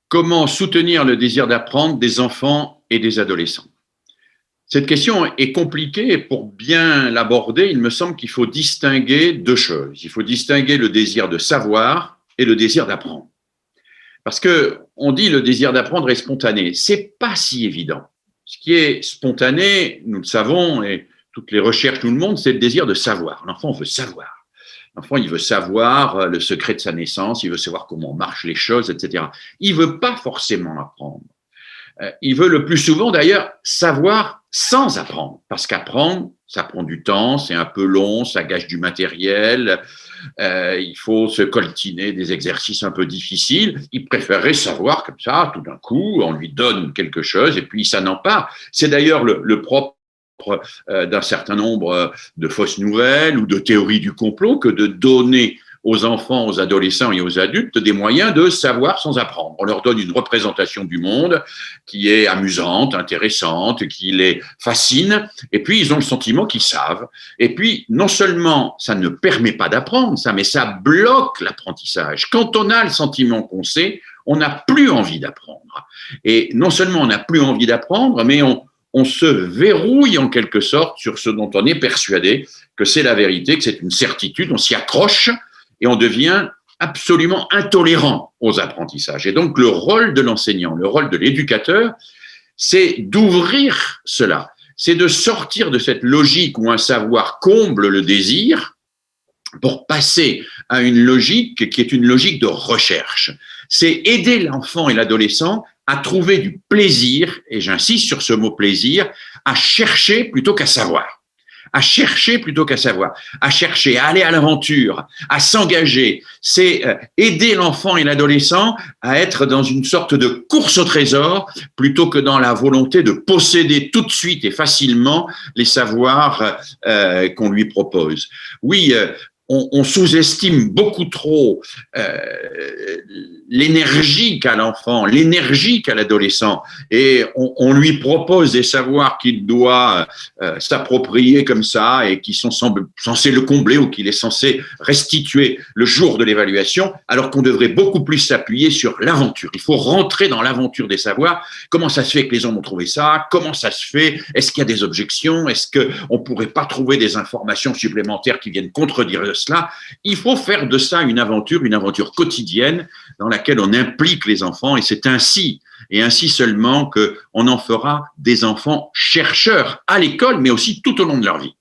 Comment soutenir le désir d'apprendre des enfants et des adolescents? Cette question est compliquée et pour bien l'aborder, il me semble qu'il faut distinguer deux choses. Il faut distinguer le désir de savoir et le désir d'apprendre. Parce que on dit le désir d'apprendre est spontané. C'est pas si évident. Ce qui est spontané, nous le savons, et toutes les recherches nous le montrent, c'est le désir de savoir. L'enfant veut savoir. L'enfant, il veut savoir le secret de sa naissance, il veut savoir comment marchent les choses, etc. Il veut pas forcément apprendre. Il veut le plus souvent, d'ailleurs, savoir sans apprendre. Parce qu'apprendre, ça prend du temps, c'est un peu long, ça gâche du matériel, il faut se coltiner des exercices un peu difficiles. Il préférerait savoir comme ça, tout d'un coup, on lui donne quelque chose et puis ça n'empare. C'est d'ailleurs le propre d'un certain nombre de fausses nouvelles ou de théories du complot que de donner aux enfants, aux adolescents et aux adultes des moyens de savoir sans apprendre. On leur donne une représentation du monde qui est amusante, intéressante, qui les fascine, et puis ils ont le sentiment qu'ils savent. Et puis, non seulement ça ne permet pas d'apprendre, ça, mais ça bloque l'apprentissage. Quand on a le sentiment qu'on sait, on n'a plus envie d'apprendre. Et non seulement on n'a plus envie d'apprendre, mais on se verrouille en quelque sorte sur ce dont on est persuadé que c'est la vérité, que c'est une certitude, on s'y accroche et on devient absolument intolérant aux apprentissages. Et donc le rôle de l'enseignant, le rôle de l'éducateur, c'est d'ouvrir cela, c'est de sortir de cette logique où un savoir comble le désir pour passer à une logique qui est une logique de recherche. C'est aider l'enfant et l'adolescent à trouver du plaisir, et j'insiste sur ce mot plaisir, à chercher plutôt qu'à savoir. À chercher plutôt qu'à savoir, à chercher, à aller à l'aventure, à s'engager. C'est aider l'enfant et l'adolescent à être dans une sorte de course au trésor plutôt que dans la volonté de posséder tout de suite et facilement les savoirs qu'on lui propose. Oui, on sous-estime beaucoup trop l'énergie qu'a l'enfant, l'énergie qu'a l'adolescent, et on lui propose des savoirs qu'il doit s'approprier comme ça et qui sont censés le combler ou qu'il est censé restituer le jour de l'évaluation, alors qu'on devrait beaucoup plus s'appuyer sur l'aventure. Il faut rentrer dans l'aventure des savoirs. Comment ça se fait que les hommes ont trouvé ça? Comment ça se fait? Est-ce qu'il y a des objections? Est-ce qu'on ne pourrait pas trouver des informations supplémentaires qui viennent contredire cela? Il faut faire de ça une aventure quotidienne dans laquelle on implique les enfants, et c'est ainsi, et ainsi seulement, qu'on en fera des enfants chercheurs à l'école, mais aussi tout au long de leur vie.